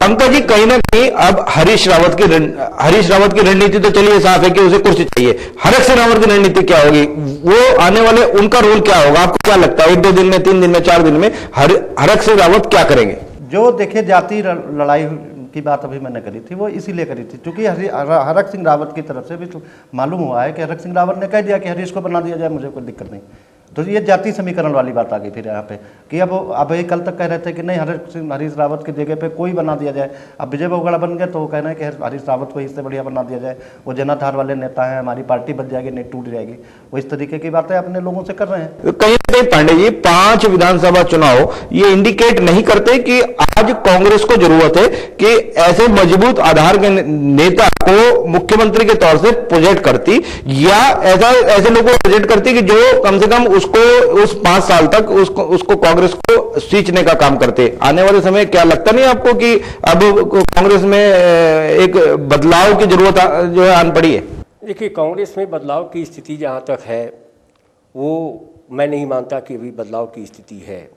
पंकज जी, कहीं ना कहीं अब हरीश रावत की रणनीति तो चलिए साफ है कि उसे कुर्सी चाहिए। हरक सिंह रावत की रणनीति क्या होगी, वो आने वाले उनका रोल क्या होगा, आपको क्या लगता है? 1-2 दिन में, 3 दिन में, 4 दिन में हरक सिंह रावत क्या करेंगे? जो देखिए जाति लड़ाई की बात अभी मैंने करी थी, वो इसीलिए करी थी क्योंकि हरक सिंह रावत की तरफ से भी तो मालूम हुआ है कि हरक सिंह रावत ने कह दिया कि हरीश को बना दिया जाए, मुझे कोई दिक्कत नहीं। तो ये जाति समीकरण वाली बात आ गई फिर यहाँ पे कि अब ये कल तक कह रहे थे कि नहीं हरीश रावत की जगह पे कोई बना दिया जाए। अब विजय बहुगुणा बन गए तो वो कह रहे हैं कि हरीश रावत को इससे बढ़िया बना दिया जाए, वो जनाधार वाले नेता हैं, हमारी पार्टी बच जाएगी, नहीं टूट जाएगी। वो इस तरीके की बातें अपने लोगों से कर रहे हैं। कहीं ना कहीं पांडे जी, 5 विधानसभा चुनाव ये इंडिकेट नहीं करते कि आज कांग्रेस को जरूरत है कि ऐसे मजबूत आधार के नेता को मुख्यमंत्री के तौर से प्रोजेक्ट करती, या ऐसे लोगों को प्रोजेक्ट करती कि जो कम से कम उसको उस 5 साल तक उसको कांग्रेस को सींचने का काम करते। आने वाले समय क्या लगता नहीं आपको कि अब कांग्रेस में एक बदलाव की जरूरत जो है आन पड़ी है? देखिए, कांग्रेस में बदलाव की स्थिति जहाँ तक है वो मैं नहीं मानता कि अभी बदलाव की स्थिति है,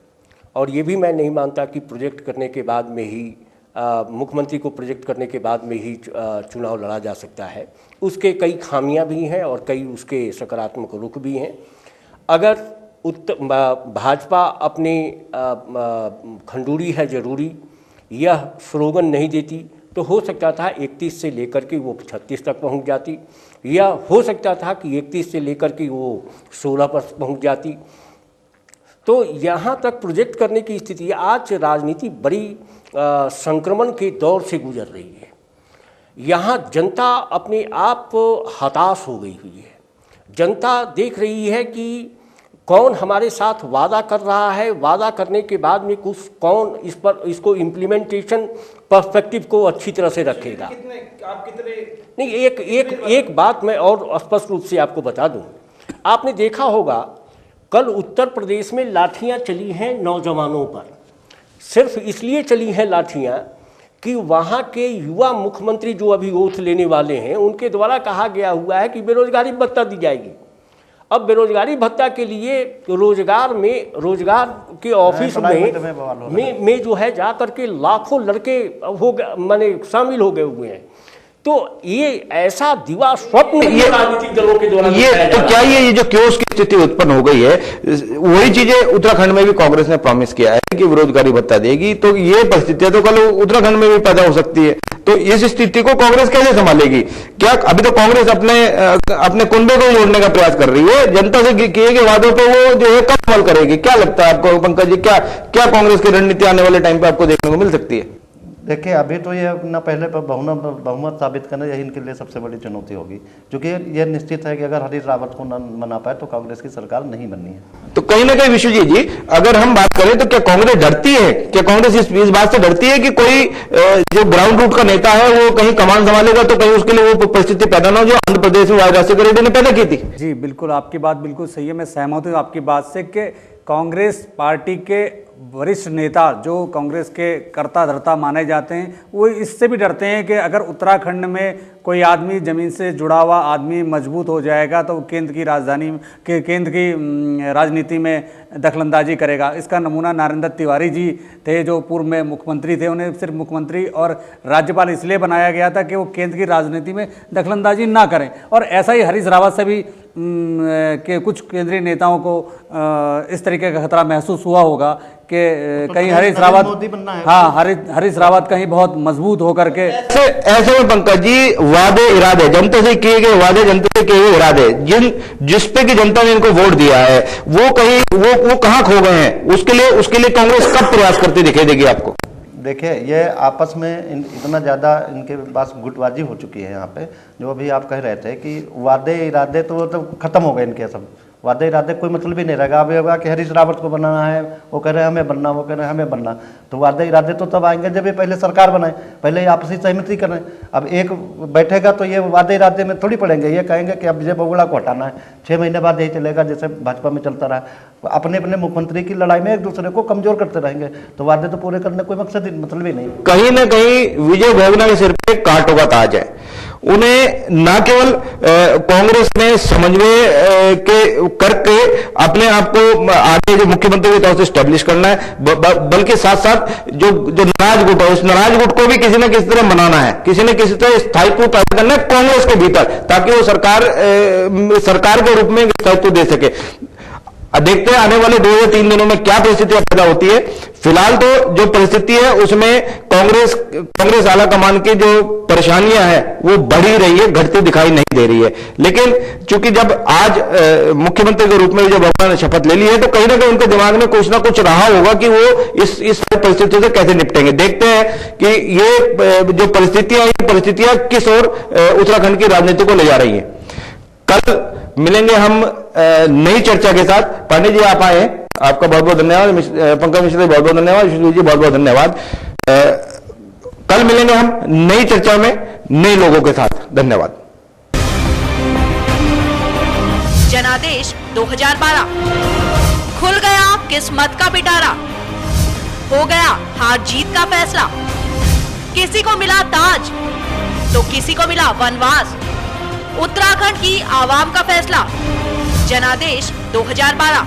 और ये भी मैं नहीं मानता कि प्रोजेक्ट करने के बाद में ही मुख्यमंत्री को प्रोजेक्ट करने के बाद में ही चुनाव लड़ा जा सकता है। उसके कई खामियां भी हैं और कई उसके सकारात्मक रुख भी हैं। अगर भाजपा अपनी खंडूरी है जरूरी यह स्लोगन नहीं देती तो हो सकता था 31 से लेकर के वो 36 तक पहुंच जाती, या हो सकता था कि 31 से लेकर के वो 16 पर पहुंच जाती। तो यहाँ तक प्रोजेक्ट करने की स्थिति, आज राजनीति बड़ी संक्रमण के दौर से गुजर रही है। यहाँ जनता अपने आप हताश हो गई हुई है। जनता देख रही है कि कौन हमारे साथ वादा कर रहा है, वादा करने के बाद में कुछ कौन इसको इम्प्लीमेंटेशन पर्सपेक्टिव को अच्छी तरह से रखेगा। नहीं, एक बात मैं और स्पष्ट रूप से आपको बता दूं, आपने देखा होगा कल उत्तर प्रदेश में लाठियां चली हैं नौजवानों पर। सिर्फ इसलिए चली हैं लाठियां कि वहां के युवा मुख्यमंत्री जो अभी ओथ लेने वाले हैं उनके द्वारा कहा गया हुआ है कि बेरोजगारी भत्ता दी जाएगी। अब बेरोजगारी भत्ता के लिए रोजगार के ऑफिस में जो है जा करके लाखों लड़के माने शामिल हो गए हुए हैं। तो ये ऐसा दिवा स्वप्न ये राजनीतिक दलों के द्वारा तो क्या ये जो क्योस की स्थिति उत्पन्न हो गई है, वही चीजें उत्तराखंड में भी कांग्रेस ने प्रॉमिस किया है कि बेरोजगारी भत्ता देगी, तो ये परिस्थितियां तो कल उत्तराखंड में भी पैदा हो सकती है। तो इस स्थिति को कांग्रेस कैसे संभालेगी? क्या अभी तो कांग्रेस अपने कुंबे को जोड़ने का प्रयास कर रही है, जनता से किए गए वादों पर वो जो है कब अमल करेगी? क्या लगता है आपको पंकज जी, क्या कांग्रेस की रणनीति आने वाले टाइम पे आपको देखने को मिल सकती है? देखिए, अभी तो ये अपना पहले पर बहुमत साबित करना यही इनके लिए सबसे बड़ी चुनौती होगी, क्योंकि ये निश्चित है कि अगर हरीश रावत को न मना पाए तो कांग्रेस की सरकार नहीं बननी है। तो कहीं ना कहीं विश्वजीत जी, अगर हम बात करें तो क्या कांग्रेस डरती है, क्या कांग्रेस इस बात से डरती है कि कोई जो ग्राउंड रूट का नेता है वो कहीं कमान संभालेगा तो कहीं उसके लिए वो परिस्थिति पैदा ना हो जो आंध्र प्रदेश में वाई राजशेखर रेड्डी ने पैदा की थी? जी बिल्कुल, आपकी बात बिल्कुल सही है। मैं सहमत हूँ आपकी बात से कि कांग्रेस पार्टी के वरिष्ठ नेता जो कांग्रेस के कर्ता धर्ता माने जाते हैं वो इससे भी डरते हैं कि अगर उत्तराखंड में कोई आदमी ज़मीन से जुड़ा हुआ आदमी मजबूत हो जाएगा तो केंद्र की राजनीति में दखलंदाजी करेगा। इसका नमूना नरेंद्र तिवारी जी थे जो पूर्व में मुख्यमंत्री थे। उन्हें सिर्फ मुख्यमंत्री और राज्यपाल इसलिए बनाया गया था कि वो केंद्र की राजनीति में दखलंदाजी ना करें, और ऐसा ही हरीश रावत से भी के कुछ केंद्रीय नेताओं को इस तरीके का खतरा महसूस हुआ होगा कि कहीं हरीश रावत कहीं बहुत मजबूत होकर के ऐसे में पंकज जी वादे इरादे जनता से किए गए वादे, जनता से किए गए इरादे, जिस पे की जनता ने इनको वोट दिया है वो कहां खो गए हैं? उसके लिए कांग्रेस कब प्रयास करती दिखाई देगी आपको? देखिए, ये आपस में इतना ज़्यादा इनके पास गुटबाजी हो चुकी है यहाँ पे। जो अभी आप कह रहे थे कि वादे इरादे तो खत्म हो गए इनके, सब वादे इरादे कोई मतलब ही नहीं रहेगा। अब ये होगा कि हरीश रावत को बनाना है, वो कह रहे हैं हमें बनना, वो कह रहे हैं हमें बनना, तो वादे इरादे तो तब आएंगे जब ये पहले सरकार बनाए, पहले आपसी सहमति करें। अब एक बैठेगा तो ये वादे इरादे में थोड़ी पड़ेंगे, ये कहेंगे कि अब विजय बहुगुणा को हटाना है, 6 महीने बाद यही चलेगा जैसे भाजपा में चलता रहा। अपने अपने मुख्यमंत्री की लड़ाई में एक दूसरे को कमजोर करते रहेंगे, तो वादे तो पूरे करने कोई मकसद मतलब ही नहीं। कहीं ना कहीं विजय बहुगुणा के सिर पे कांटों का ताज है। उन्हें न केवल कांग्रेस में समन्वय के करके अपने आप को आगे जो मुख्यमंत्री के तौर से स्टैब्लिश करना है, बल्कि साथ साथ जो नाराज गुट है उस नाराज गुट को भी किसी न किसी तरह मनाना है, किसी न किसी तरह स्थायित्व पैदा करना है कांग्रेस के भीतर, ताकि वो सरकार के रूप में स्थायित्व दे सके। देखते हैं आने वाले 2 या 3 दिनों में क्या परिस्थितियां पैदा होती है। फिलहाल तो जो परिस्थिति है उसमें कांग्रेस आला कमान की जो परेशानियां हैं वो बढ़ी रही है, घटती दिखाई नहीं दे रही है। लेकिन चूंकि जब आज मुख्यमंत्री के रूप में जब बाबा ने शपथ ले ली है तो कहीं ना कहीं उनके दिमाग में कुछ ना कुछ रहा होगा कि वो इस परिस्थितियों से कैसे निपटेंगे। देखते हैं कि ये जो परिस्थितियां किस ओर उत्तराखंड की राजनीति को ले जा रही है। कल मिलेंगे हम नई चर्चा के साथ। पांडे जी आप आए, आपका बहुत बहुत धन्यवाद। पंकज मिश्रा जी बहुत बहुत धन्यवाद। विष्णु जी बहुत बहुत धन्यवाद। कल मिलेंगे हम नई चर्चा में नए लोगों के साथ। धन्यवाद। जनादेश 2012 खुल गया किस्मत का पिटारा, हो गया हार जीत का फैसला। किसी को मिला ताज तो किसी को मिला वनवास, उत्तराखंड की आवाम का फैसला। जनादेश 2012।